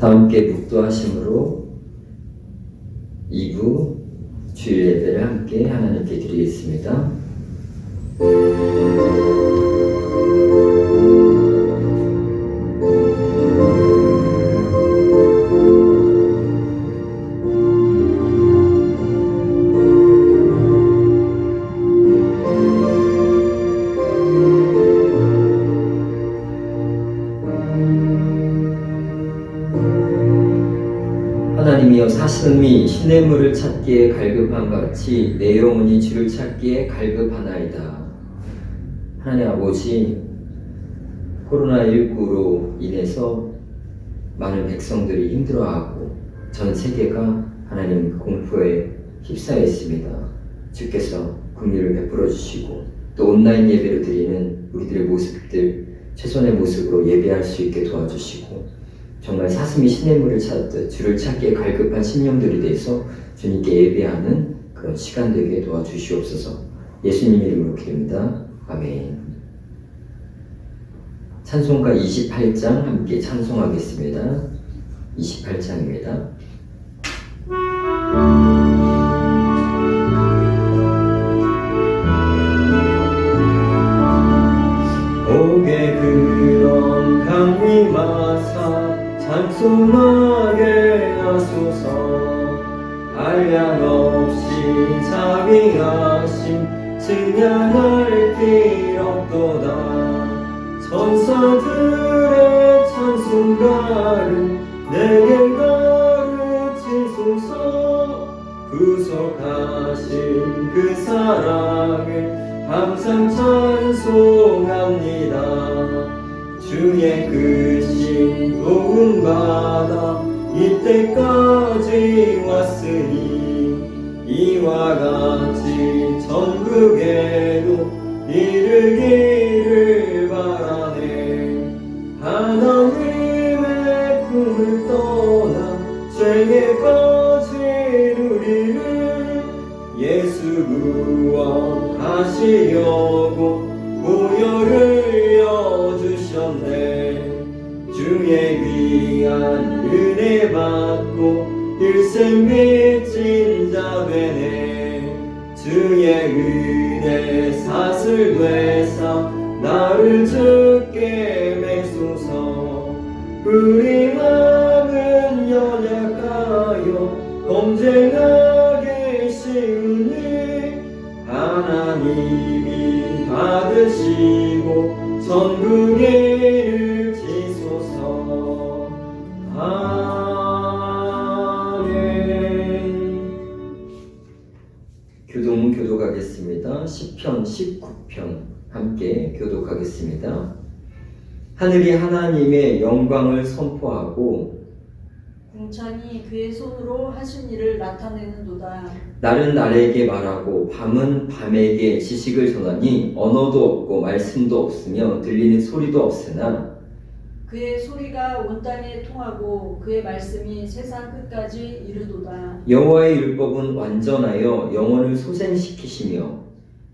다 함께 묵도하심으로 2부 주일 예배를 함께 하나님께 드리겠습니다. 하나님이여, 사슴이 시냇물을 찾기에 갈급함 같이 내 영혼이 주를 찾기에 갈급하나이다. 하나님 아버지, 코로나19로 인해서 많은 백성들이 힘들어하고 전 세계가 하나님 공포에 휩싸여 있습니다. 주께서 긍휼을 베풀어 주시고 또 온라인 예배를 드리는 우리들의 모습들 최선의 모습으로 예배할 수 있게 도와주시고, 정말 사슴이 시냇물을 찾듯 주를 찾기에 갈급한 심령들이 돼서 주님께 예배하는 그런 시간 되게 도와주시옵소서. 예수님 이름으로 기도합니다. 아멘. 찬송가 28장 함께 찬송하겠습니다. 28장입니다. 옥에 그런 강이 마사 찬송하게 하소서. 한량 없이 자비하심 증량할 길 없도다. 천사들의 찬송가를 내게 가르치소서. 구속하신 그 사랑을 항상 찬송합니다. 주의 크신 도움받아 이때까지 왔으니 이와 같이 천국에도 이르기를 바라네. 하나님의 품을 떠나 죄에 빠진 우리를 예수 구원하시려고 보혈을 여주셨네. 주의 귀한 은혜 받고 일생 믿진 자 되네. 주의 은혜 사슬 되사 나를 주께 매소서. 우리 마음은 연약하여 범죄하기 쉬우니 하나님이 받으시고 천국에 지소서. 아멘. 교독문 교독하겠습니다. 시편 19편 함께 교독하겠습니다. 하늘이 하나님의 영광을 선포하고 궁창이 그의 손으로 하신 일을 나타내는도다. 날은 날에게 말하고 밤은 밤에게 지식을 전하니 언어도 없고 말씀도 없으며 들리는 소리도 없으나 그의 소리가 온 땅에 통하고 그의 말씀이 세상 끝까지 이르도다. 여호와의 율법은 완전하여 영혼을 소생시키시며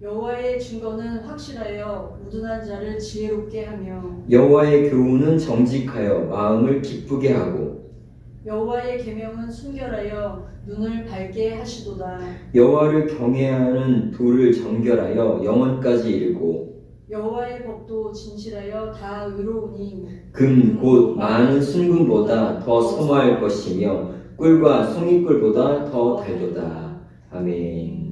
여호와의 증거는 확실하여 우둔한 자를 지혜롭게 하며 여호와의 교훈은 정직하여 마음을 기쁘게 하고 여호와의 계명은 순결하여 눈을 밝게 하시도다. 여호와를 경외하는 도를 정결하여 영원까지 이르고 여호와의 법도 진실하여 다 의로우니 금 곧 많은 순금보다 더 선호할 것이며 꿀과 송이꿀보다 더 달도다. 아멘.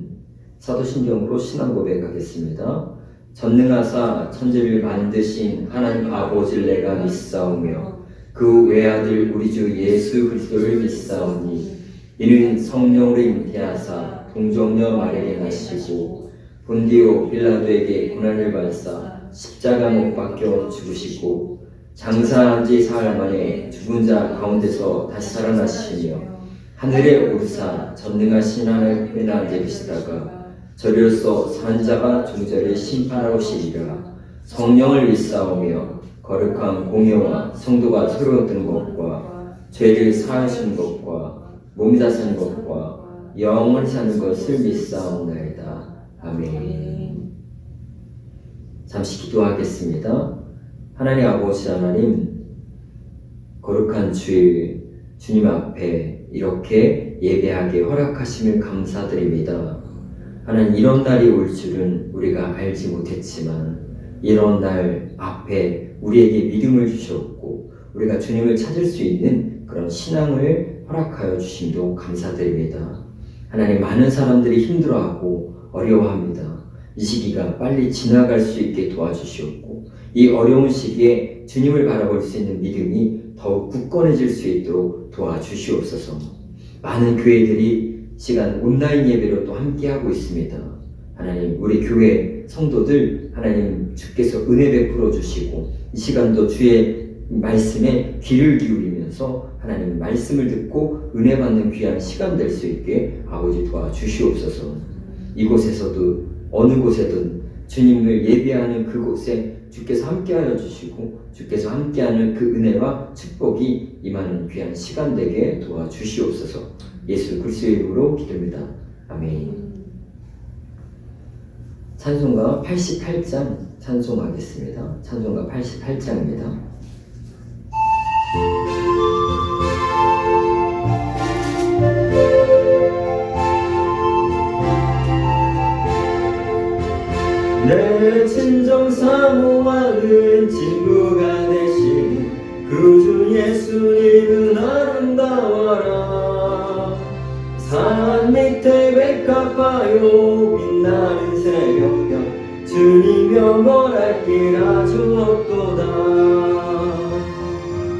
사도신경으로 신앙 고백하겠습니다. 전능하사 천지를 만드신 하나님 아버지를 내가 믿사오며 그 외아들 우리 주 예수 그리스도를 믿사오니 이는 성령으로 잉태하사 동정녀 마리아에 나시고 본디오 빌라도에게 고난을 받사 십자가 못 박혀 죽으시고 장사한 지 사흘 만에 죽은 자 가운데서 다시 살아나시며 하늘에 오르사 전능하신 하나님께 앉으시다가 저리로서 산 자가 종자를 심판하러 오시리라. 성령을 믿사오며 거룩한 공예와 성도가 서로 얻는 것과 죄를 사하시는 것과 몸이 다 사는 것과 영원히 사는 것을 믿사옵나이다. 아멘. 잠시 기도하겠습니다. 하나님 아버지 하나님, 거룩한 주일 주님 앞에 이렇게 예배하게 허락하심을 감사드립니다. 하나님, 이런 날이 올 줄은 우리가 알지 못했지만 이런 날 앞에 우리에게 믿음을 주셨고 우리가 주님을 찾을 수 있는 그런 신앙을 허락하여 주심도 감사드립니다. 하나님, 많은 사람들이 힘들어하고 어려워합니다. 이 시기가 빨리 지나갈 수 있게 도와주시옵고 이 어려운 시기에 주님을 바라볼 수 있는 믿음이 더욱 굳건해질 수 있도록 도와주시옵소서. 많은 교회들이 시간 온라인 예배로 또 함께하고 있습니다. 하나님, 우리 교회 성도들 하나님 주께서 은혜 베풀어 주시고 이 시간도 주의 말씀에 귀를 기울이면서 하나님 말씀을 듣고 은혜 받는 귀한 시간 될 수 있게 아버지 도와주시옵소서. 이곳에서도 어느 곳에든 주님을 예배하는 그곳에 주께서 함께하여 주시고 주께서 함께하는 그 은혜와 축복이 임하는 귀한 시간 되게 도와주시옵소서. 예수 그리스도의 이름으로 기도합니다. 아멘. 찬송가 88장 찬송하겠습니다. 찬송가 88장입니다. 내 친정 사모하는 친구가 되신 구주 예수님은 아름다워라. 산 밑에 백합화요 빛나는 새벽별 주님 영원할 길 아주 없도다.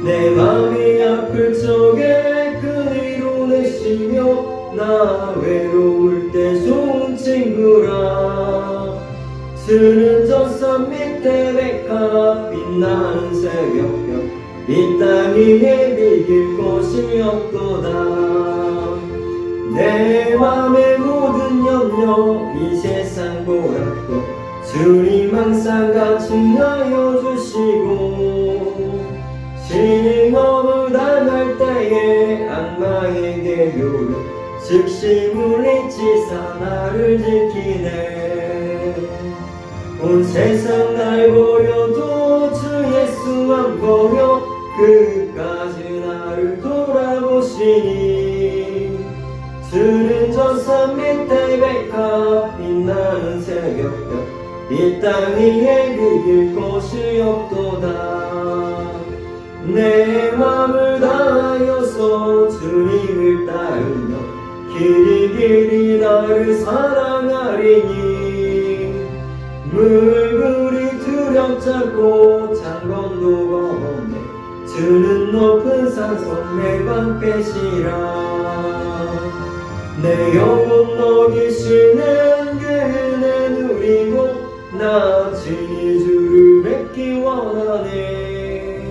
내 맘이 아플 적에 그리로 내쉬며 나 외로울 때 좋은 친구라. 주는 저 산 밑에 백합 빛나는 새벽별 이 땅 위에 비길 곳이 없도다. 내 맘의 모든 염려 이 세상 고락도 주님 항상 같이 하여 주시고 징업을 당할 때에 악마에게 묘를 즉시 물리치사 나를 지키네. 온 세상 날 버려도 주 예수 안 버려 끝까지 나를 돌아보시니 주는 저 산 밑에 백합 빛나는 새벽별 이 땅 위에 비길 곳이 없도다. 내 맘을 다하여서 주님을 따르며 길이 나를 사랑하리니 물불이 두렵잡고 창건도 검네 주는 높은 산성 내 방패시라. 내 영혼 먹이시는 그 은혜 누리고 나 친히 주를 뵙기 원하네.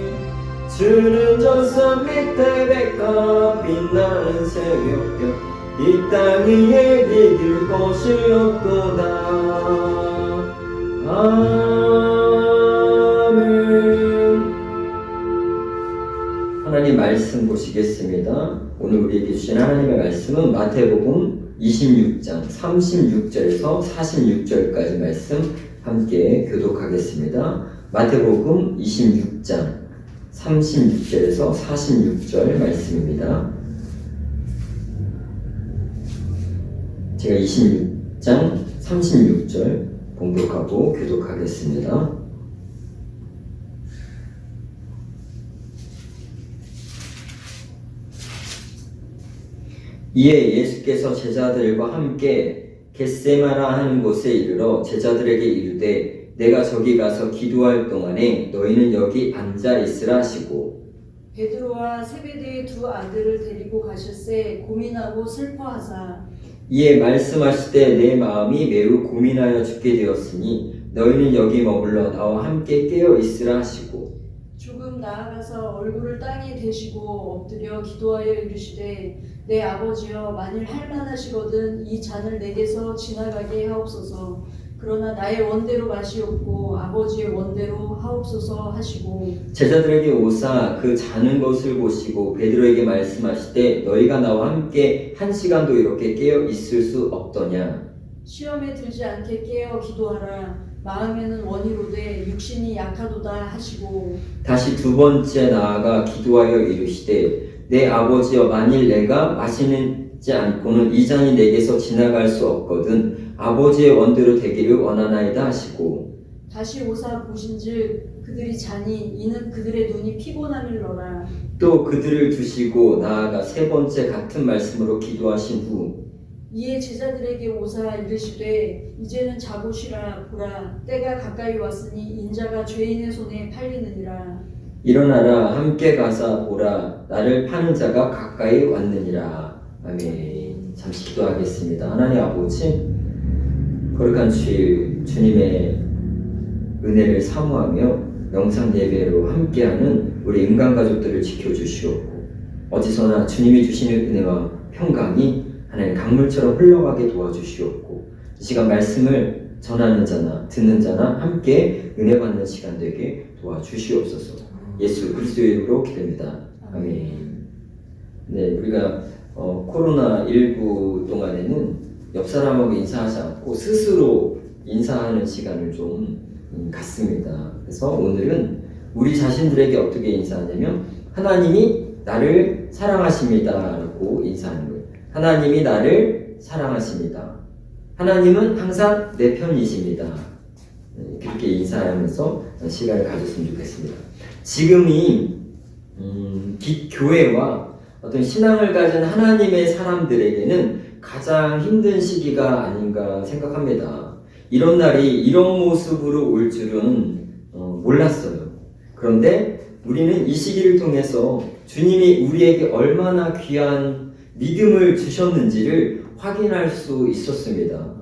주는 저 산 밑에 백합 빛나는 새벽별 이 땅 위에 비길 곳이 없도다. 아멘. 하나님 말씀 보시겠습니다. 오늘 우리에게 주신 하나님의 말씀은 마태복음 26장 36절에서 46절까지 말씀 함께 교독하겠습니다. 마태복음 26장 36절에서 46절 말씀입니다. 제가 26장 36절 봉독하고 교독하겠습니다. 이에 예수께서 제자들과 함께 겟세마라 하는 곳에 이르러 제자들에게 이르되 내가 저기 가서 기도할 동안에 너희는 여기 앉아 있으라 하시고 베드로와 세베대의 두 아들을 데리고 가실새 고민하고 슬퍼하사 이에 말씀하시되 내 마음이 매우 고민하여 죽게 되었으니 너희는 여기 머물러 나와 함께 깨어 있으라 하시고 조금 나아가서 얼굴을 땅에 대시고 엎드려 기도하여 이르시되 내 아버지여 만일 할만하시거든 이 잔을 내게서 지나가게 하옵소서. 그러나 나의 원대로 마시옵고 아버지의 원대로 하옵소서 하시고 제자들에게 오사 그 자는 것을 보시고 베드로에게 말씀하시되 너희가 나와 함께 한 시간도 이렇게 깨어 있을 수 없더냐. 시험에 들지 않게 깨어 기도하라. 마음에는 원이로되 육신이 약하도다 하시고 다시 두 번째 나아가 기도하여 이르시되 내 아버지여 만일 내가 마시지 않고는 이 잔이 내게서 지나갈 수 없거든 아버지의 원대로 되기를 원하나이다 하시고 다시 오사 보신즉 그들이 자니 이는 그들의 눈이 피곤함일러라. 또 그들을 두시고 나아가 세 번째 같은 말씀으로 기도하신 후 이에 제자들에게 오사 이르시되 이제는 자고 쉬라. 보라 때가 가까이 왔으니 인자가 죄인의 손에 팔리느니라. 일어나라 함께 가사 보라 나를 파는 자가 가까이 왔느니라. 아멘. 잠시 기도하겠습니다. 하나님 아버지 거룩한 주일 주님의 은혜를 사모하며 영상 예배로 함께하는 우리 인간가족들을 지켜주시옵고 어디서나 주님이 주시는 은혜와 평강이 하나님 강물처럼 흘러가게 도와주시옵고 이 시간 말씀을 전하는 자나 듣는 자나 함께 은혜 받는 시간 되게 도와주시옵소서. 예수 그리스도의 이름으로 기도합니다. 아멘. 네, 우리가 코로나19 동안에는 옆 사람하고 인사하지 않고 스스로 인사하는 시간을 좀 갖습니다. 그래서 오늘은 우리 자신들에게 어떻게 인사하냐면 하나님이 나를 사랑하십니다 라고 인사하는 거예요. 하나님이 나를 사랑하십니다. 하나님은 항상 내 편이십니다. 그렇게 인사하면서 시간을 가졌으면 좋겠습니다. 지금이 교회와 어떤 신앙을 가진 하나님의 사람들에게는 가장 힘든 시기가 아닌가 생각합니다. 이런 날이 이런 모습으로 올 줄은 몰랐어요. 그런데 우리는 이 시기를 통해서 주님이 우리에게 얼마나 귀한 믿음을 주셨는지를 확인할 수 있었습니다.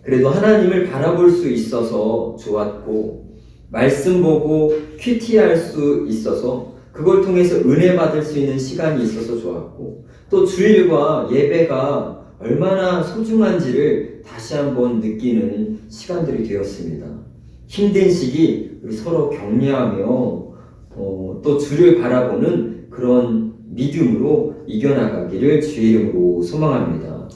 그래도 하나님을 바라볼 수 있어서 좋았고 말씀 보고 큐티할 수 있어서 그걸 통해서 은혜 받을 수 있는 시간이 있어서 좋았고 또 주일과 예배가 얼마나 소중한지를 다시 한번 느끼는 시간들이 되었습니다. 힘든 시기 우리 서로 격려하며 또 주를 바라보는 그런 믿음으로 이겨나가기를 주의 이름으로 소망합니다.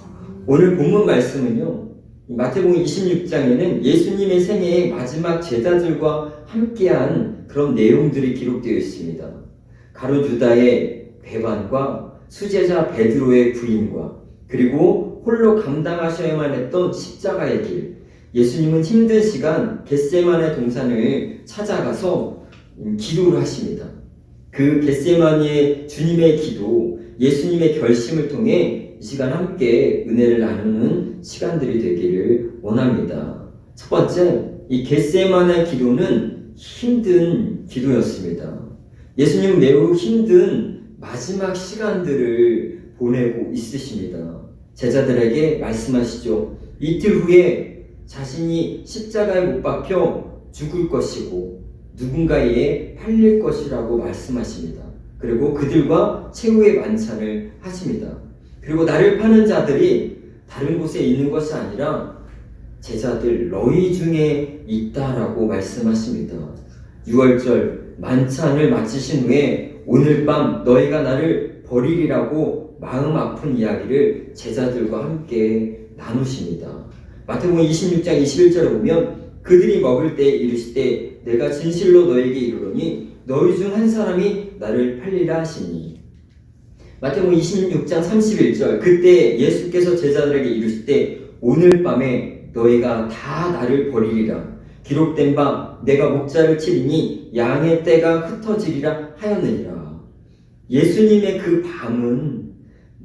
오늘 본문 말씀은요. 마태복음 26장에는 예수님의 생애의 마지막 제자들과 함께한 그런 내용들이 기록되어 있습니다. 가룟 유다의 배반과 수제자 베드로의 부인과 그리고 홀로 감당하셔야만 했던 십자가의 길. 예수님은 힘든 시간 겟세마네 동산을 찾아가서 기도를 하십니다. 그 겟세마니의 주님의 기도, 예수님의 결심을 통해 이 시간 함께 은혜를 나누는 시간들이 되기를 원합니다. 첫 번째, 이 겟세마네 기도는 힘든 기도였습니다. 예수님은 매우 힘든 마지막 시간들을 보내고 있으십니다. 제자들에게 말씀하시죠. 이틀 후에 자신이 십자가에 못 박혀 죽을 것이고 누군가에 팔릴 것이라고 말씀하십니다. 그리고 그들과 최후의 만찬을 하십니다. 그리고 나를 파는 자들이 다른 곳에 있는 것이 아니라 제자들 너희 중에 있다라고 말씀하십니다. 6월절 만찬을 마치신 후에 오늘 밤 너희가 나를 버리리라고 마음 아픈 이야기를 제자들과 함께 나누십니다. 마태복음 26장 21절에 보면 그들이 먹을 때 이르시되 내가 진실로 너에게 이르노니 너희 중 한 사람이 나를 팔리라 하시니. 마태복음 26장 31절 그때 예수께서 제자들에게 이르시되 오늘 밤에 너희가 다 나를 버리리라. 기록된 바 내가 목자를 치리니 양의 떼가 흩어지리라 하였느니라. 예수님의 그 밤은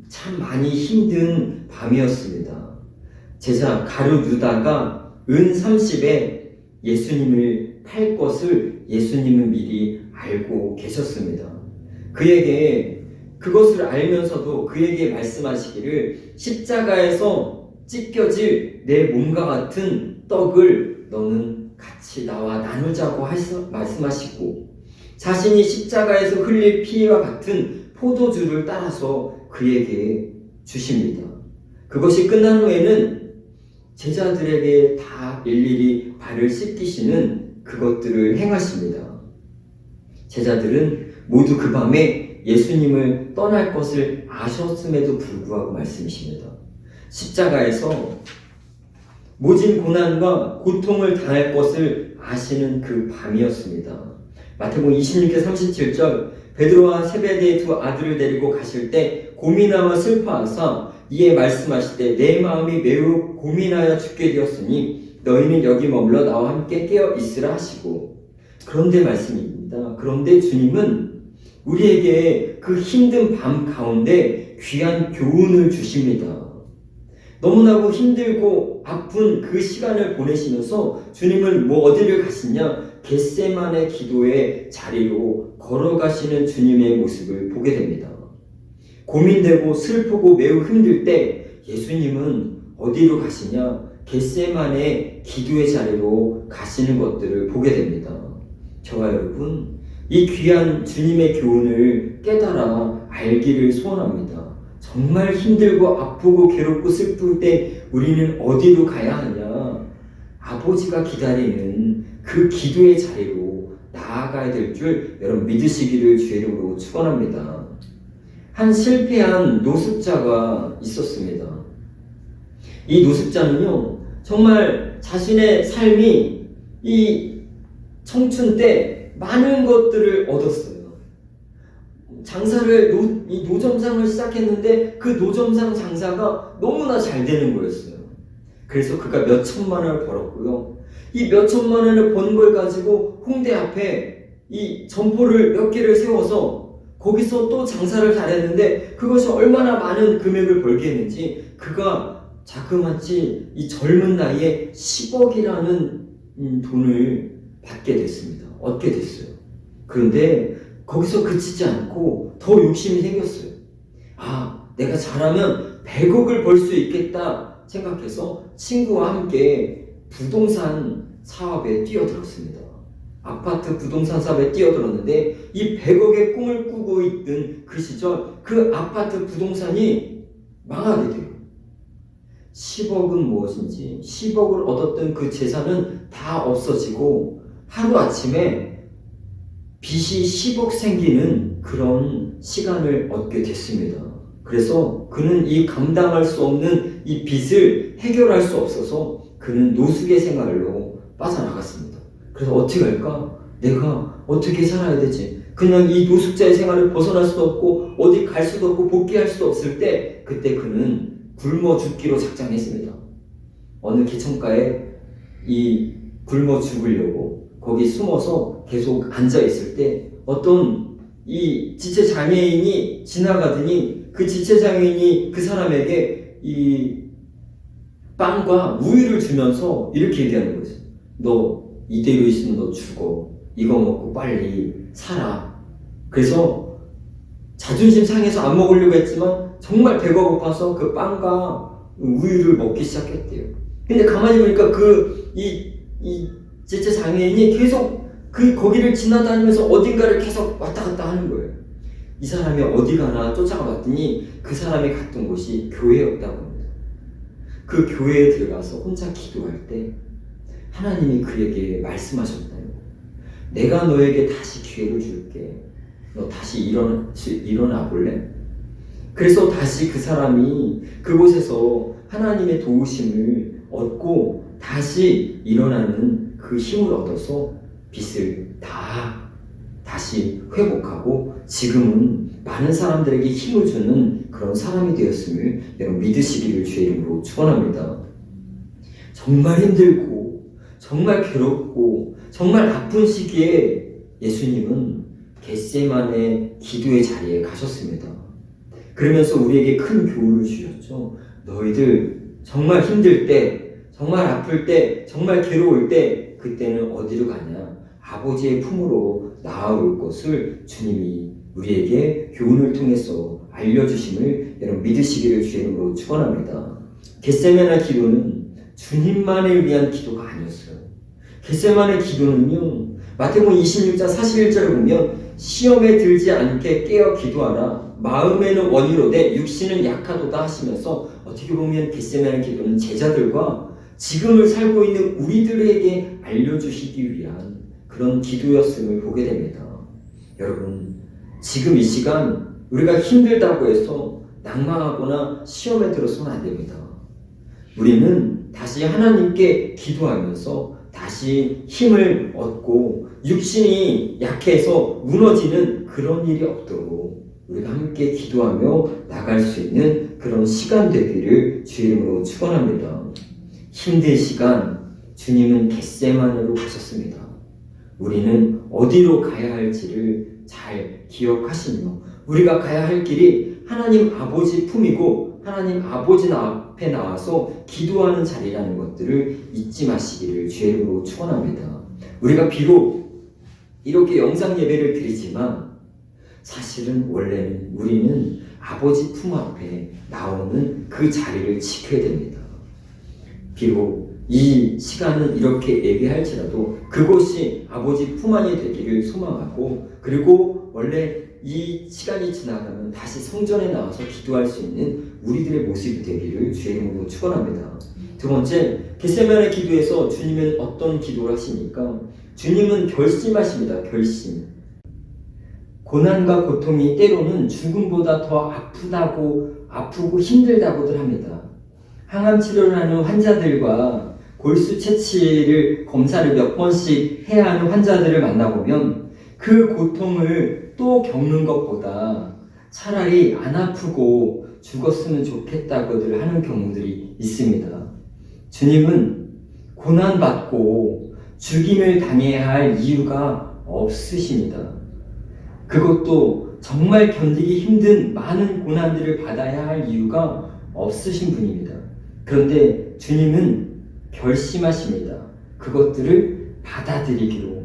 참 많이 힘든 밤이었습니다. 제자 가룟 유다가 은 30에 예수님을 팔 것을 예수님은 미리 알고 계셨습니다. 그에게 그것을 알면서도 그에게 말씀하시기를 십자가에서 찢겨질 내 몸과 같은 떡을 너는 같이 나와 나누자고 말씀하시고 자신이 십자가에서 흘릴 피와 같은 포도주를 따라서 그에게 주십니다. 그것이 끝난 후에는 제자들에게 다 일일이 발을 씻기시는 그것들을 행하십니다. 제자들은 모두 그 밤에 예수님을 떠날 것을 아셨음에도 불구하고 말씀이십니다. 십자가에서 모진 고난과 고통을 당할 것을 아시는 그 밤이었습니다. 마태복음 26장 37절 베드로와 세베대의 두 아들을 데리고 가실 때 고민하며 슬퍼하사 이에 말씀하실 때 내 마음이 매우 고민하여 죽게 되었으니 너희는 여기 머물러 나와 함께 깨어 있으라 하시고, 그런데 말씀입니다. 그런데 주님은 우리에게 그 힘든 밤 가운데 귀한 교훈을 주십니다. 너무나도 힘들고 아픈 그 시간을 보내시면서 주님은 어디를 가시냐? 겟세마네 기도의 자리로 걸어가시는 주님의 모습을 보게 됩니다. 고민되고 슬프고 매우 힘들 때 예수님은 어디로 가시냐? 겟세마네 기도의 자리로 가시는 것들을 보게 됩니다. 저와 여러분, 이 귀한 주님의 교훈을 깨달아 알기를 소원합니다. 정말 힘들고 아프고 괴롭고 슬플 때 우리는 어디로 가야 하냐? 아버지가 기다리는 그 기도의 자리로 나아가야 될 줄 여러분 믿으시기를 주의 이름으로 축원합니다. 한 실패한 노숙자가 있었습니다. 이 노숙자는요, 정말 자신의 삶이 이 청춘 때 많은 것들을 얻었어요. 장사를 이 노점상을 시작했는데 그 노점상 장사가 너무나 잘 되는 거였어요. 그래서 그가 몇 천만 원을 벌었고요. 이 몇 천만 원을 번 걸 가지고 홍대 앞에 이 점포를 몇 개를 세워서 거기서 또 장사를 잘했는데 그것이 얼마나 많은 금액을 벌게 했는지 그가 자그마치 이 젊은 나이에 10억이라는 돈을 받게 됐습니다. 얻게 됐어요. 그런데 거기서 그치지 않고 더 욕심이 생겼어요. 내가 잘하면 100억을 벌 수 있겠다 생각해서 친구와 함께 부동산 사업에 뛰어들었습니다. 아파트 부동산 사업에 뛰어들었는데 이 100억의 꿈을 꾸고 있던 그 시절 그 아파트 부동산이 망하게 돼요. 10억은 무엇인지 10억을 얻었던 그 재산은 다 없어지고 하루아침에 빚이 10억 생기는 그런 시간을 얻게 됐습니다. 그래서 그는 이 감당할 수 없는 이 빚을 해결할 수 없어서 그는 노숙의 생활로 빠져나갔습니다. 그래서 어떻게 할까? 내가 어떻게 살아야 되지? 그냥 이 노숙자의 생활을 벗어날 수도 없고 어디 갈 수도 없고 복귀할 수도 없을 때 그때 그는 굶어 죽기로 작정했습니다. 어느 개천가에 이 굶어 죽으려고 거기 숨어서 계속 앉아 있을 때 어떤 이 지체장애인이 지나가더니 그 지체장애인이 그 사람에게 이 빵과 우유를 주면서 이렇게 얘기하는 거죠. 너 이대로 있으면 너 죽어. 이거 먹고 빨리 살아. 그래서 자존심 상해서 안 먹으려고 했지만 정말 배가 고파서 그 빵과 우유를 먹기 시작했대요. 근데 가만히 보니까 이 지체장애인이 계속 거기를 지나다니면서 어딘가를 계속 왔다 갔다 하는 거예요. 이 사람이 어디 가나 쫓아가 봤더니 그 사람이 갔던 곳이 교회였다고 합니다. 그 교회에 들어가서 혼자 기도할 때 하나님이 그에게 말씀하셨다요. 내가 너에게 다시 기회를 줄게. 너 다시 일어나 볼래? 그래서 다시 그 사람이 그곳에서 하나님의 도우심을 얻고 다시 일어나는 그 힘을 얻어서 빚을 다시 회복하고 지금은 많은 사람들에게 힘을 주는 그런 사람이 되었음을 여러분 믿으시기를 주의 이름으로 축원합니다. 정말 힘들고 정말 괴롭고 정말 아픈 시기에 예수님은 겟세마네 기도의 자리에 가셨습니다. 그러면서 우리에게 큰 교훈을 주셨죠. 너희들 정말 힘들 때, 정말 아플 때, 정말 괴로울 때 그때는 어디로 가냐? 아버지의 품으로 나아올 것을 주님이 우리에게 교훈을 통해서 알려주심을 여러분 믿으시기를 주의 이름으로 축원합니다. 겟세마네 기도는 주님만을 위한 기도가 아니었어요. 겟세마네 기도는요, 마태복음 26장 41절을 보면 시험에 들지 않게 깨어 기도하라. 마음에는 원이로되 육신은 약하도다 하시면서 어떻게 보면 겟세마네 기도는 제자들과 지금을 살고 있는 우리들에게 알려주시기 위한 그런 기도였음을 보게 됩니다. 여러분, 지금 이 시간 우리가 힘들다고 해서 낭망하거나 시험에 들어서는 안 됩니다. 우리는 다시 하나님께 기도하면서 다시 다시 힘을 얻고 육신이 약해서 무너지는 그런 일이 없도록 우리가 함께 기도하며 나갈 수 있는 그런 시간 되기를 주의 이름으로 축원합니다. 힘든 시간 주님은 겟세마네로 가셨습니다. 우리는 어디로 가야 할지를 잘 기억하시며 우리가 가야 할 길이 하나님 아버지 품이고 하나님 아버지 앞에 나와서 기도하는 자리라는 것들을 잊지 마시기를 주의 이름으로 축원합니다. 우리가 비록 이렇게 영상 예배를 드리지만 사실은 원래는 우리는 아버지 품 앞에 나오는 그 자리를 지켜야 됩니다. 비록 이 시간은 이렇게 예배할지라도 그곳이 아버지 품 안이 되기를 소망하고 그리고 원래 이 시간이 지나가면 다시 성전에 나와서 기도할 수 있는 우리들의 모습이 되기를 주의 이름으로 축원합니다. 두 번째, 겟세마네 기도에서 주님은 어떤 기도를 하십니까? 주님은 결심하십니다. 결심. 고난과 고통이 때로는 죽음보다 더 아프고 힘들다고들 합니다. 항암 치료를 하는 환자들과 골수 채취를 검사를 몇 번씩 해야 하는 환자들을 만나보면 그 고통을 또 겪는 것보다 차라리 안 아프고 죽었으면 좋겠다고들 하는 경우들이 있습니다. 주님은 고난받고 죽임을 당해야 할 이유가 없으십니다. 그것도 정말 견디기 힘든 많은 고난들을 받아야 할 이유가 없으신 분입니다. 그런데 주님은 결심하십니다. 그것들을 받아들이기로.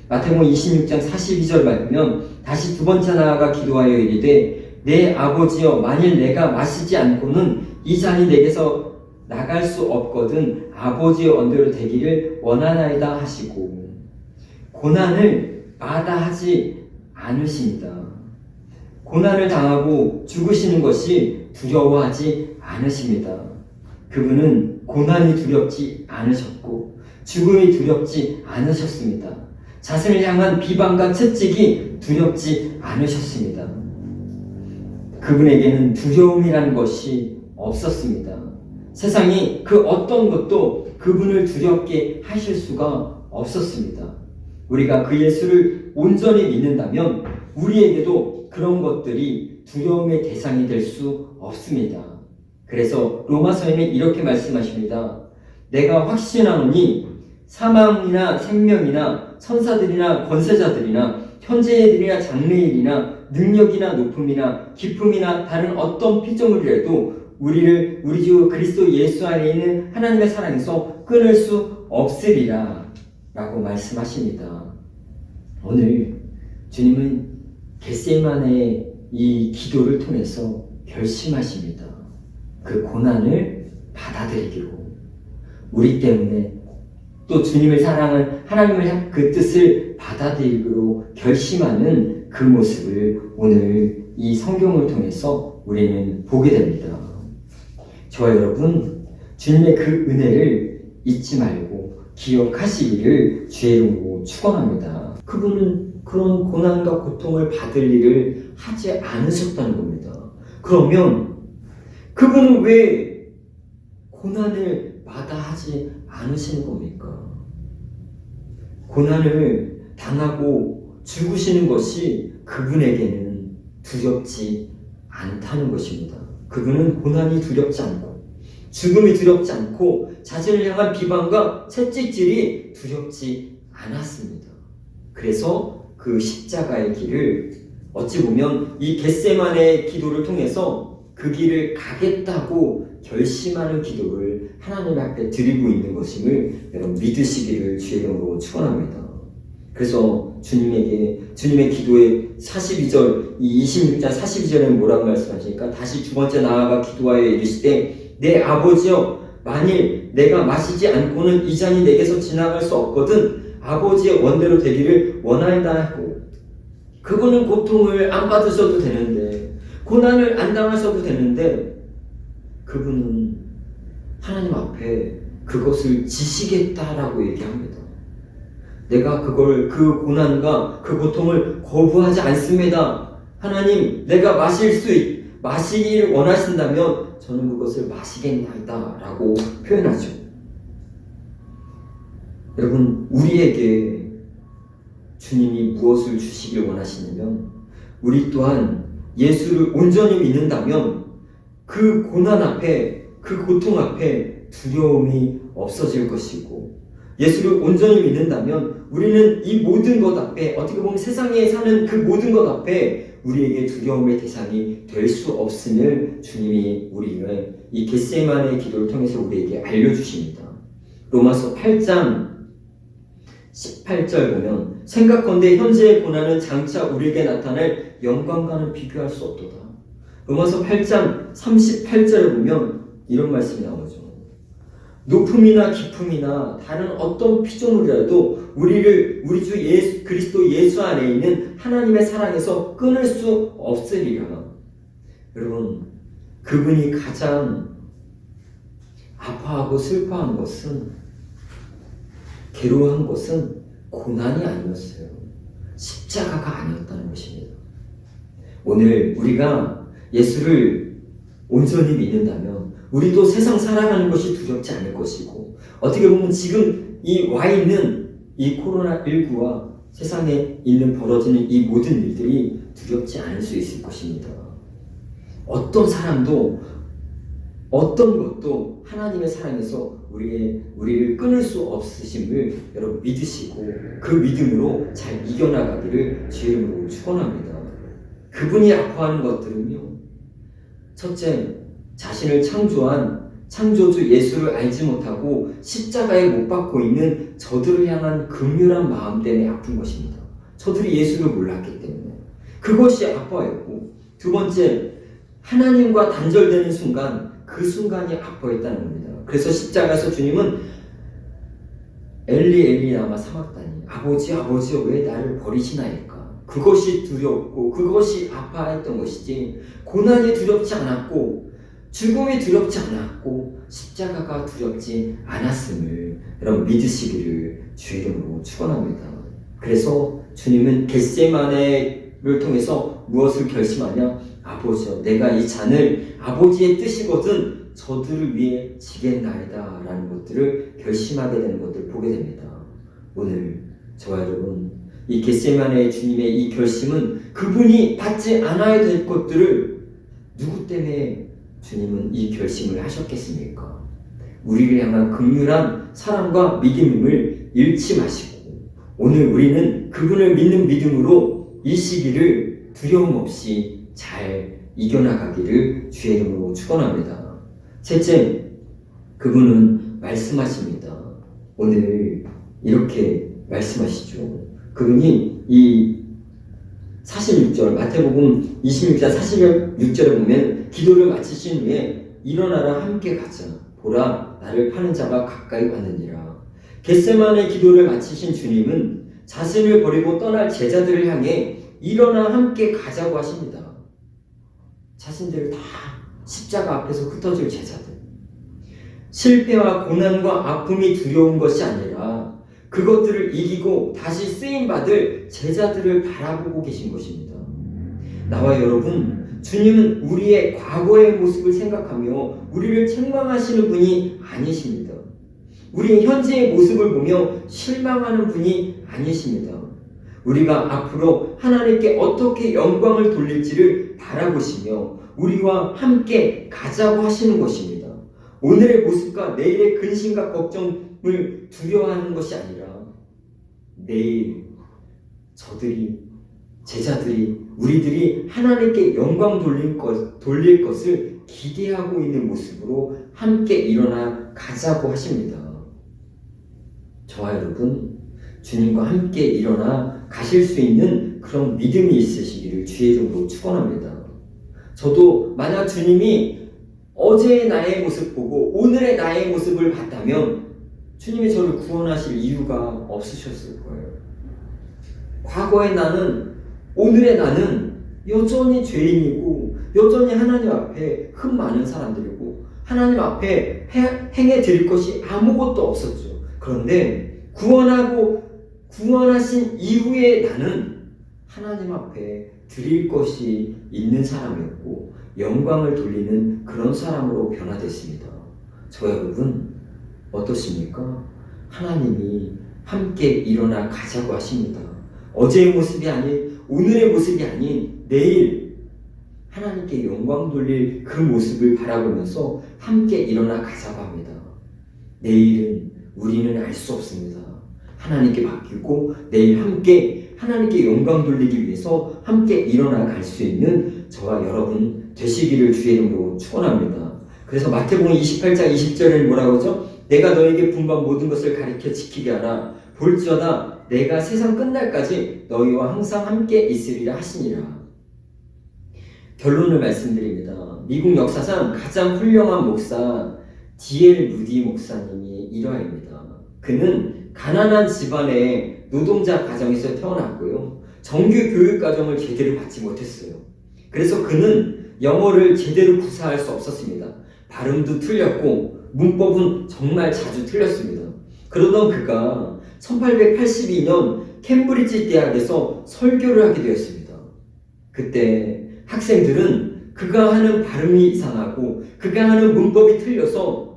마태복음 26장 42절 말하면 다시 두 번째 나아가 기도하여 이르되 내 아버지여 만일 내가 마시지 않고는 이 잔이 내게서 나갈 수 없거든 아버지의 원대로 되기를 원하나이다 하시고 고난을 마다하지 않으십니다. 고난을 당하고 죽으시는 것이 두려워하지 않으십니다. 그분은 고난이 두렵지 않으셨고 죽음이 두렵지 않으셨습니다. 자신을 향한 비방과 채찍이 두렵지 않으셨습니다. 그분에게는 두려움이라는 것이 없었습니다. 세상이 그 어떤 것도 그분을 두렵게 하실 수가 없었습니다. 우리가 그 예수를 온전히 믿는다면 우리에게도 그런 것들이 두려움의 대상이 될 수 없습니다. 그래서 로마서에는 이렇게 말씀하십니다. 내가 확신하노니 사망이나 생명이나 천사들이나 권세자들이나 현재일이나 장래일이나 능력이나 높음이나 기쁨이나 다른 어떤 피조물이라도 우리를 우리 주 그리스도 예수 안에 있는 하나님의 사랑에서 끊을 수 없으리라 라고 말씀하십니다. 오늘 주님은 겟세마네의 이 기도를 통해서 결심하십니다. 그 고난을 받아들이기로 우리 때문에 또 주님을 사랑하는 하나님의 그 뜻을 받아들이기로 결심하는 그 모습을 오늘 이 성경을 통해서 우리는 보게 됩니다. 저와 여러분 주님의 그 은혜를 잊지 말고 기억하시기를 주의 이름으로 축원합니다. 그분은 그런 고난과 고통을 받을 일을 하지 않으셨다는 겁니다. 그러면 그분은 왜 고난을 마다하지 않으시는 겁니까? 고난을 당하고 죽으시는 것이 그분에게는 두렵지 않다는 것입니다. 그분은 고난이 두렵지 않고 죽음이 두렵지 않고 자신을 향한 비방과 채찍질이 두렵지 않았습니다. 그래서 그 십자가의 길을 어찌 보면 이 겟세마네 기도를 통해서 그 길을 가겠다고 결심하는 기도를 하나님 앞에 드리고 있는 것임을 여러분 믿으시기를 주의 이름으로 축원합니다. 그래서 주님의 기도의 42절, 이 26장 42절에는 뭐라고 말씀하시니까 다시 두 번째 나아가 기도하여 이르시되 내 아버지여 만일 내가 마시지 않고는 이 잔이 내게서 지나갈 수 없거든 아버지의 원대로 되기를 원하이다 하고 그분은 고통을 안 받으셔도 되는데 고난을 안 당하셔도 되는데 그분은 하나님 앞에 그것을 지시겠다라고 얘기합니다. 내가 그 고난과 그 고통을 거부하지 않습니다. 하나님, 내가 마시기를 원하신다면 저는 그것을 마시겠나이다 라고 표현하죠. 여러분, 우리에게 주님이 무엇을 주시길 원하시냐면 우리 또한 예수를 온전히 믿는다면 그 고난 앞에, 그 고통 앞에 두려움이 없어질 것이고, 예수를 온전히 믿는다면 우리는 이 모든 것 앞에, 어떻게 보면 세상에 사는 그 모든 것 앞에 우리에게 두려움의 대상이 될 수 없음을 주님이 우리를 이 겟세마네 기도를 통해서 우리에게 알려주십니다. 로마서 8장 18절 보면 생각건대 현재의 고난은 장차 우리에게 나타날 영광과는 비교할 수 없도다. 로마서 8장 38절에 보면 이런 말씀이 나오죠. 높음이나 깊음이나 다른 어떤 피조물이라도 우리를 우리 주 예수 그리스도 예수 안에 있는 하나님의 사랑에서 끊을 수 없으리라. 여러분, 그분이 가장 아파하고 슬퍼한 것은, 괴로워한 것은 고난이 아니었어요. 십자가가 아니었다는 것입니다. 오늘 우리가 예수를 온전히 믿는다면 우리도 세상 살아가는 것이 두렵지 않을 것이고, 어떻게 보면 지금 와 있는 이 코로나19와 세상에 있는 벌어지는 이 모든 일들이 두렵지 않을 수 있을 것입니다. 어떤 사람도 어떤 것도 하나님의 사랑에서 우리를 끊을 수 없으심을 여러분 믿으시고 그 믿음으로 잘 이겨나가기를 주의 이름으로 축원합니다. 그분이 아파하는 것들은요, 첫째, 자신을 창조한 창조주 예수를 알지 못하고 십자가에 못 박고 있는 저들을 향한 긍휼한 마음 때문에 아픈 것입니다. 저들이 예수를 몰랐기 때문에 그것이 아파했고, 두 번째, 하나님과 단절되는 순간, 그 순간이 아파했다는 겁니다. 그래서 십자가에서 주님은 엘리 엘리 라마 사막다니, 아버지 아버지 왜 나를 버리시나이까, 그것이 두렵고 그것이 아파했던 것이지, 고난이 두렵지 않았고 죽음이 두렵지 않았고 십자가가 두렵지 않았음을 여러분 믿으시기를 주의 이름으로 축원합니다. 그래서 주님은 겟세마네를 통해서 무엇을 결심하냐? 아버지여, 내가 이 잔을 아버지의 뜻이거든 저들을 위해 지겠나이다 라는 것들을 결심하게 되는 것들을 보게 됩니다. 오늘 저와 여러분, 이 겟세마네 주님의 이 결심은 그분이 받지 않아야 될 것들을 누구 때문에 주님은 이 결심을 하셨겠습니까? 우리를 향한 긍휼한 사랑과 믿음을 잃지 마시고, 오늘 우리는 그분을 믿는 믿음으로 이 시기를 두려움 없이 잘 이겨나가기를 주의 이름으로 축원합니다. 셋째, 그분은 말씀하십니다. 오늘 이렇게 말씀하시죠. 그분이 이 46절, 마태복음 26장 46절에 보면 기도를 마치신 후에 일어나라 함께 가자. 보라, 나를 파는 자가 가까이 왔느니라. 겟세마네 기도를 마치신 주님은 자신을 버리고 떠날 제자들을 향해 일어나 함께 가자고 하십니다. 자신들을 다 십자가 앞에서 흩어질 제자들, 실패와 고난과 아픔이 두려운 것이 아니라 그것들을 이기고 다시 쓰임받을 제자들을 바라보고 계신 것입니다. 나와 여러분, 주님은 우리의 과거의 모습을 생각하며 우리를 책망하시는 분이 아니십니다. 우리의 현재의 모습을 보며 실망하는 분이 아니십니다. 우리가 앞으로 하나님께 어떻게 영광을 돌릴지를 바라보시며 우리와 함께 가자고 하시는 것입니다. 오늘의 모습과 내일의 근심과 걱정을 두려워하는 것이 아니라 내일 제자들이 우리들이 하나님께 영광 돌릴 것을 기대하고 있는 모습으로 함께 일어나 가자고 하십니다. 저와 여러분, 주님과 함께 일어나 가실 수 있는 그런 믿음이 있으시기를 주의 이름으로 축원합니다. 저도 만약 주님이 어제의 나의 모습 보고 오늘의 나의 모습을 봤다면 주님이 저를 구원하실 이유가 없으셨을 거예요. 과거의 나는, 오늘의 나는 여전히 죄인이고 여전히 하나님 앞에 흠 많은 사람들이고 하나님 앞에 행해 드릴 것이 아무것도 없었죠. 그런데 구원하신 이후에 나는 하나님 앞에 드릴 것이 있는 사람이었고 영광을 돌리는 그런 사람으로 변화됐습니다. 저 여러분 어떻습니까? 하나님이 함께 일어나 가자고 하십니다. 어제의 모습이 아닌, 오늘의 모습이 아닌 내일 하나님께 영광 돌릴 그 모습을 바라보면서 함께 일어나 가자고 합니다. 내일은 우리는 알 수 없습니다. 하나님께 맡기고 내일 함께 하나님께 영광 돌리기 위해서 함께 일어나 갈 수 있는 저와 여러분 되시기를 주의 이름으로 축원합니다. 그래서 마태복음 28장 20절에는 뭐라고 하죠? 내가 너에게 분부한 모든 것을 가르쳐 지키게 하라. 볼지어다 내가 세상 끝날까지 너희와 항상 함께 있으리라 하시니라. 결론을 말씀드립니다. 미국 역사상 가장 훌륭한 목사 D.L. 무디 목사님이 일화입니다. 그는 가난한 집안의 노동자 가정에서 태어났고요. 정규 교육 과정을 제대로 받지 못했어요. 그래서 그는 영어를 제대로 구사할 수 없었습니다. 발음도 틀렸고 문법은 정말 자주 틀렸습니다. 그러던 그가 1882년 캠브리지 대학에서 설교를 하게 되었습니다. 그때 학생들은 그가 하는 발음이 이상하고 그가 하는 문법이 틀려서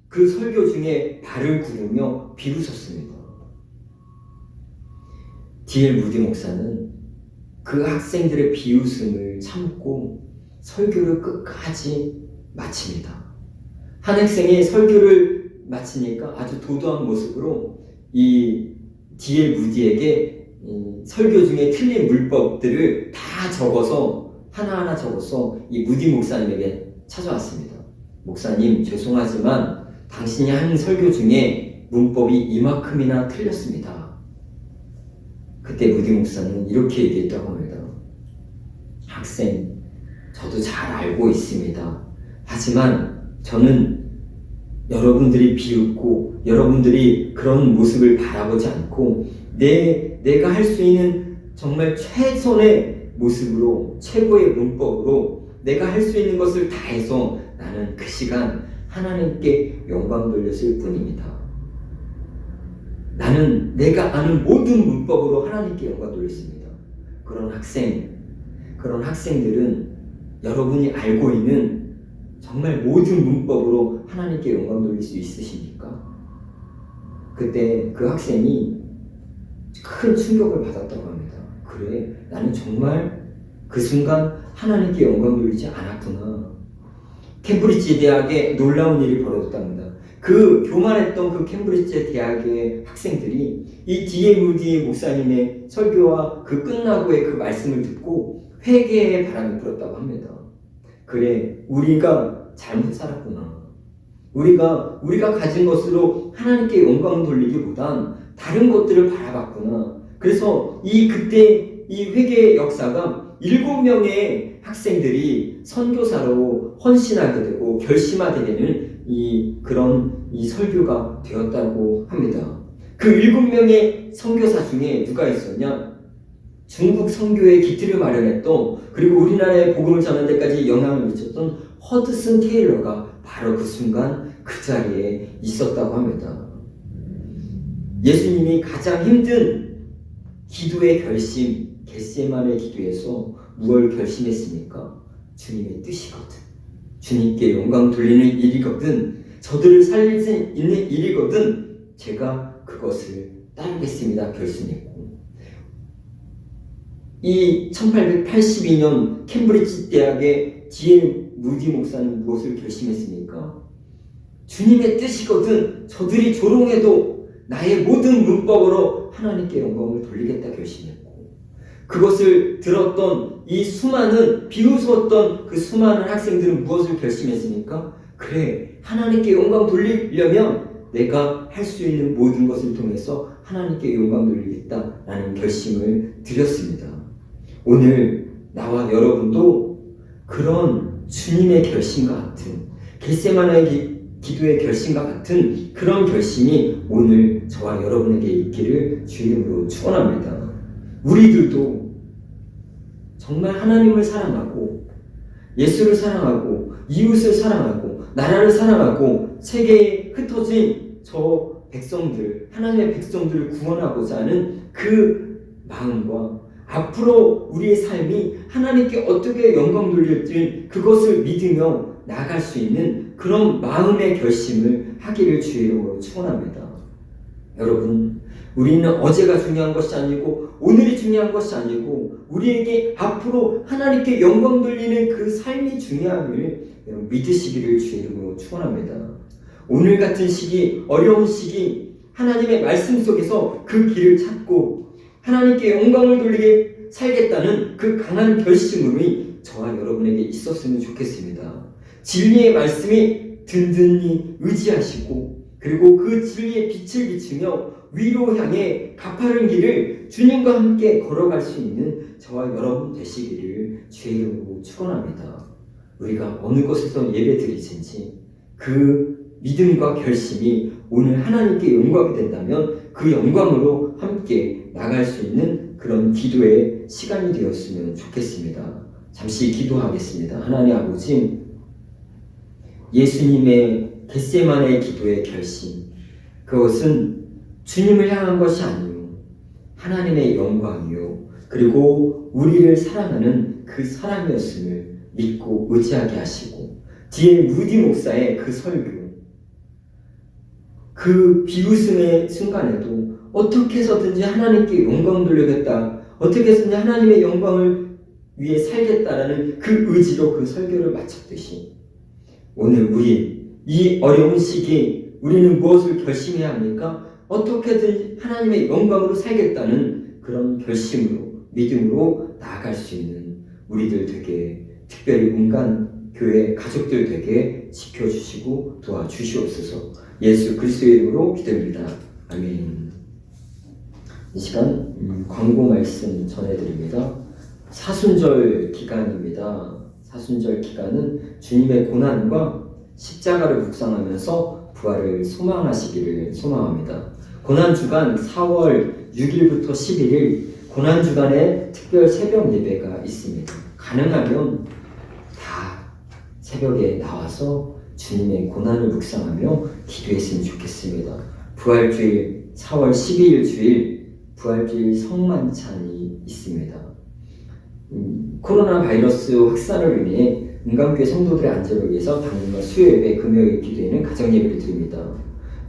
그 설교 중에 발을 구르며 비웃었습니다. D.L. 무디 목사는 그 학생들의 비웃음을 참고 설교를 끝까지 마칩니다. 한 학생이 설교를 마치니까 아주 도도한 모습으로 이 D.L. 무디에게 설교 중에 틀린 물법들을 다 적어서 하나하나 적어서 이 무디 목사님에게 찾아왔습니다. 목사님, 죄송하지만 당신이 한 설교 중에 문법이 이만큼이나 틀렸습니다. 그때 무디 목사는 이렇게 얘기했다고 합니다. 학생, 저도 잘 알고 있습니다. 하지만 저는 여러분들이 비웃고 여러분들이 그런 모습을 바라보지 않고 내가 할 수 있는 정말 최선의 모습으로 최고의 문법으로 내가 할 수 있는 것을 다해서 나는 그 시간 하나님께 영광 돌렸을 뿐입니다. 나는 내가 아는 모든 문법으로 하나님께 영광 돌렸습니다. 그런 학생들은 여러분이 알고 있는 정말 모든 문법으로 하나님께 영광 돌릴 수 있으십니까? 그때 그 학생이 큰 충격을 받았다고 합니다. 그래, 나는 정말 그 순간 하나님께 영광 돌리지 않았구나. 캠브리지 대학에 놀라운 일이 벌어졌답니다. 그 교만했던 그 캠브리지 대학의 학생들이 이 D.L. 무디 목사님의 설교와 그 끝나고의 그 말씀을 듣고 회개의 바람이 불었다고 합니다. 그래, 우리가 잘못 살았구나. 우리가 가진 것으로 하나님께 영광 돌리기보단 다른 것들을 바라봤구나. 그래서 그때 이 회개의 역사가 7명의 학생들이 선교사로 헌신하게 되고 결심하게 되는 그런 설교가 되었다고 합니다. 그 7명의 선교사 중에 누가 있었냐? 중국 선교의 기틀을 마련했던, 그리고 우리나라에 복음을 전하는 데까지 영향을 미쳤던 허드슨 테일러가 바로 그 순간 그 자리에 있었다고 합니다. 예수님이 가장 힘든 기도의 결심, 겟세마네 기도에서 무엇을 결심했습니까? 주님의 뜻이거든, 주님께 영광 돌리는 일이거든, 저들을 살릴 수 있는 일이거든, 제가 그것을 따르겠습니다 결심했고, 이 1882년 캠브리지 대학의 D.L. 무디 목사는 무엇을 결심했습니까? 주님의 뜻이거든, 저들이 조롱해도 나의 모든 문법으로 하나님께 영광을 돌리겠다 결심했고, 그것을 들었던 이 수많은 비웃었던 그 수많은 학생들은 무엇을 결심했습니까? 그래, 하나님께 영광 돌리려면 내가 할 수 있는 모든 것을 통해서 하나님께 영광 돌리겠다라는 결심을 드렸습니다. 오늘 나와 여러분도 그런 주님의 결심과 같은, 겟세마네 기도의 결심과 같은 그런 결심이 오늘 저와 여러분에게 있기를 주 이름으로 축원합니다. 우리들도 정말 하나님을 사랑하고 예수를 사랑하고 이웃을 사랑하고 나라를 사랑하고 세계에 흩어진 저 백성들, 하나님의 백성들을 구원하고자 하는 그 마음과 앞으로 우리의 삶이 하나님께 어떻게 영광 돌릴지 그것을 믿으며 나아갈 수 있는 그런 마음의 결심을 하기를 주의 이름으로 축원합니다. 여러분, 우리는 어제가 중요한 것이 아니고 오늘이 중요한 것이 아니고 우리에게 앞으로 하나님께 영광 돌리는 그 삶이 중요함을 여러분 믿으시기를 주의 이름으로 축원합니다. 오늘 같은 시기, 어려운 시기 하나님의 말씀 속에서 그 길을 찾고 하나님께 영광을 돌리게 살겠다는 그 강한 결심으로 저와 여러분에게 있었으면 좋겠습니다. 진리의 말씀이 든든히 의지하시고 그리고 그 진리의 빛을 비추며 위로 향해 가파른 길을 주님과 함께 걸어갈 수 있는 저와 여러분 되시기를 주의 이름으로 축원합니다. 우리가 어느 곳에서 예배드리든지 그 믿음과 결심이 오늘 하나님께 영광이 된다면 그 영광으로 함께 나갈 수 있는 그런 기도의 시간이 되었으면 좋겠습니다. 잠시 기도하겠습니다. 하나님 아버지, 예수님의 겟세마네 기도의 결심, 그것은 주님을 향한 것이 아니요 하나님의 영광이요 그리고 우리를 사랑하는 그 사랑이었음을 믿고 의지하게 하시고, 뒤에 무디 목사의 그 설교, 그 비웃음의 순간에도 어떻게 해서든지 하나님께 영광 돌리겠다, 어떻게 해서든지 하나님의 영광을 위해 살겠다라는 그 의지로 그 설교를 마쳤듯이 오늘 우리 이 어려운 시기 우리는 무엇을 결심해야 합니까? 어떻게든 하나님의 영광으로 살겠다는 그런 결심으로 믿음으로 나아갈 수 있는 우리들 되게, 특별히 온간 교회 가족들 되게 지켜주시고 도와주시옵소서. 예수 그리스도의 이름으로 기도합니다. 아멘. 이 시간 광고 말씀 전해드립니다. 사순절 기간입니다. 사순절 기간은 주님의 고난과 십자가를 묵상하면서 부활을 소망하시기를 소망합니다. 고난주간 4월 6일부터 11일 고난주간에 특별 새벽 예배가 있습니다. 가능하면 다 새벽에 나와서 주님의 고난을 묵상하며 기도했으면 좋겠습니다. 부활주일 4월 12일 주일 부활주일 성만찬이 있습니다. 코로나 바이러스 확산을 위해 은강교회 성도들의 안전을 위해서 당일날 수요예배, 금요일 기도에는 가정예배를 드립니다.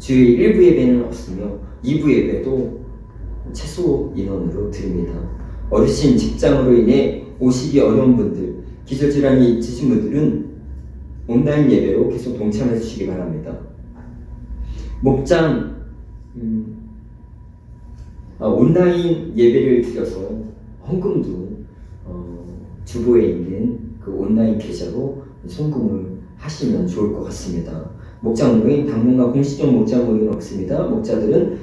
주일 1부 예배는 없으며 2부 예배도 최소 인원으로 드립니다. 어르신 직장으로 인해 오시기 어려운 분들, 기저질환이 있으신 분들은 온라인 예배로 계속 동참해 주시기 바랍니다. 목장 온라인 예배를 드려서 헌금도 주보에 있는 그 온라인 계좌로 송금을 하시면 좋을 것 같습니다. 목장 모임, 당분간 공식적 목장 모임은 없습니다. 목자들은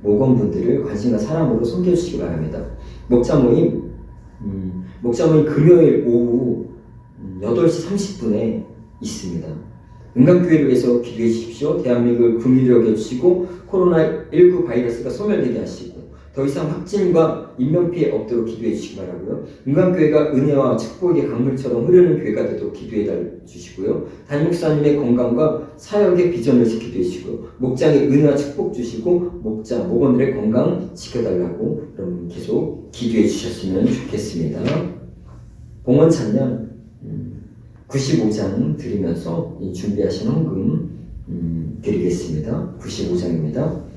모건분들을 관심과 사랑으로 섬겨 주시기 바랍니다. 목장 모임 금요일 오후 8시 30분에 있습니다. 은강교회를 위해서 기도해 주십시오. 대한민국을 긍휼히 여겨주시고 코로나19 바이러스가 소멸되게 하시고 더 이상 확진과 인명피해 없도록 기도해 주시기 바라고요. 은강교회가 은혜와 축복의 강물처럼 흐르는 교회가 되도록 기도해 주시고요. 담임목사님의 건강과 사역의 비전을 기도해 주시고 목장의 은혜와 축복 주시고 목원들의 건강 지켜달라고 여러분 계속 기도해 주셨으면 좋겠습니다. 봉헌 찬양 95장 드리면서 준비하신 헌금 드리겠습니다. 95장입니다.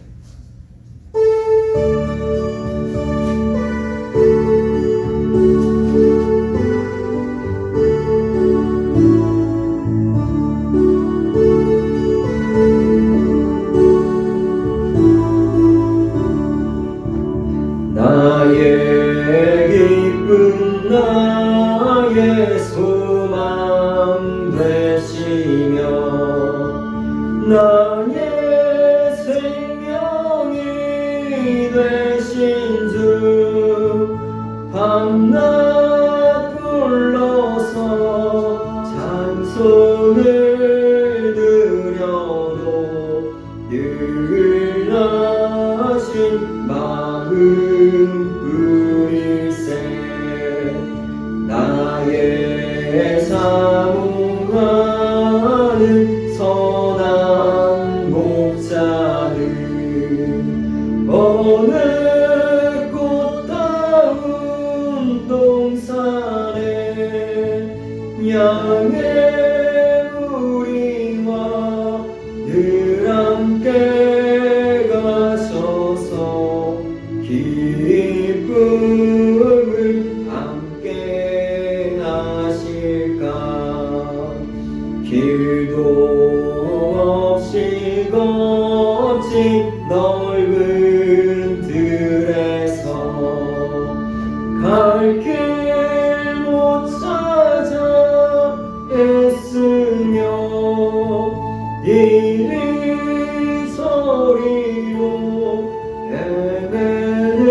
나의 기쁨 나의 소망 되시며 나의 생명이 되신 주 밤낮 불러서 찬송을 드려도 늘 하신 마음 나의 사모하는 선한 목자는 어느 꽃다운 동산에 양의 우리와 늘 함께 가 오직 넓은 들에서 갈 길 못 찾아 애쓰며 이리저리로 헤매는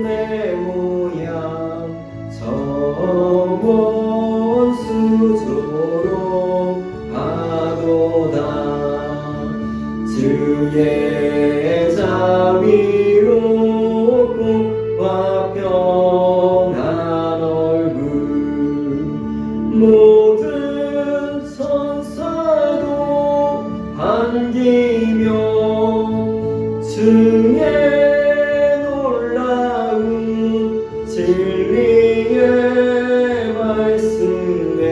내 모양 저 먼 수조로 가도다 주의 자비롭고 평안한 얼굴 모든 천사도 반기며 주의 놀라운 진리의 말씀에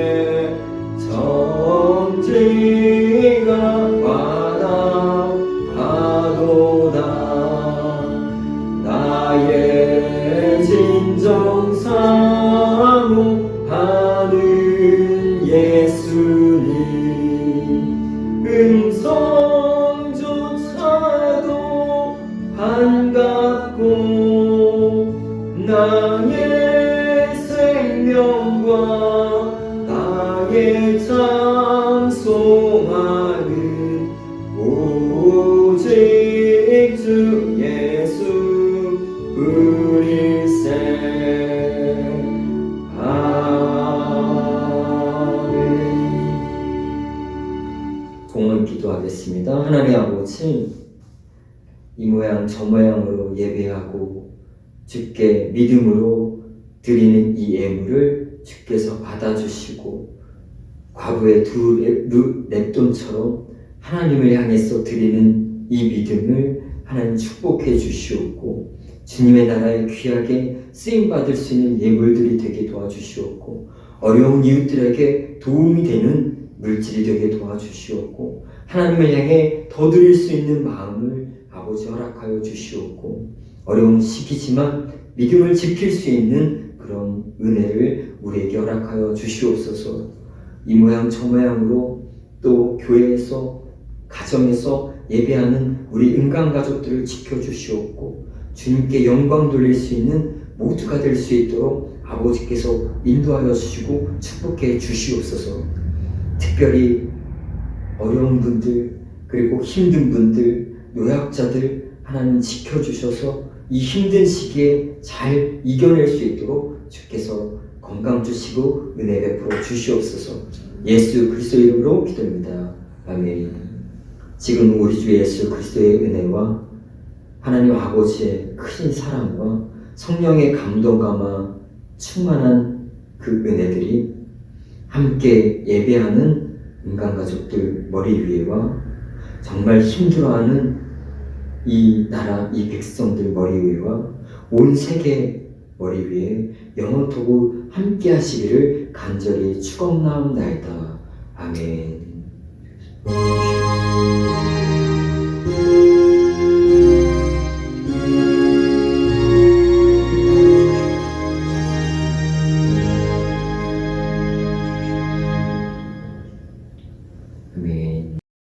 정지가 와닿아도다 나의 진정 사모하는 예수님 음성조차도 반갑고 나의 생명과 나의 찬송하는 오직 주 예수 우릴세 아멘. 공헌 기도하겠습니다. 하나님 아버지, 이 모양 저 모양으로 예배하고 주께 믿음으로 드리는 이 예물을 주께서 받아주시고 과부의 두 랩돈처럼 하나님을 향해서 드리는 이 믿음을 하나님 축복해 주시옵고 주님의 나라에 귀하게 쓰임받을 수 있는 예물들이 되게 도와주시옵고 어려운 이웃들에게 도움이 되는 물질이 되게 도와주시옵고 하나님을 향해 더 드릴 수 있는 마음을 아버지 허락하여 주시옵고 어려운 시기지만 믿음을 지킬 수 있는 그런 은혜를 우리에게 허락하여 주시옵소서. 이 모양 저 모양으로 또 교회에서 가정에서 예배하는 우리 은강가족들을 지켜주시옵고 주님께 영광 돌릴 수 있는 모두가 될 수 있도록 아버지께서 인도하여 주시고 축복해 주시옵소서. 특별히 어려운 분들 그리고 힘든 분들 노약자들 하나님 지켜주셔서 이 힘든 시기에 잘 이겨낼 수 있도록 주께서 건강 주시고 은혜 베풀어 주시옵소서. 예수 그리스도 이름으로 기도합니다. 아멘. 지금 우리 주 예수 그리스도의 은혜와 하나님 아버지의 큰 사랑과 성령의 감동감화 충만한 그 은혜들이 함께 예배하는 인간가족들 머리 위에와 정말 힘들어하는 이 나라 이 백성들 머리 위에와 온 세계 머리 위에 영원토록 함께 하시기를 간절히 축원하옵나이다. 아멘.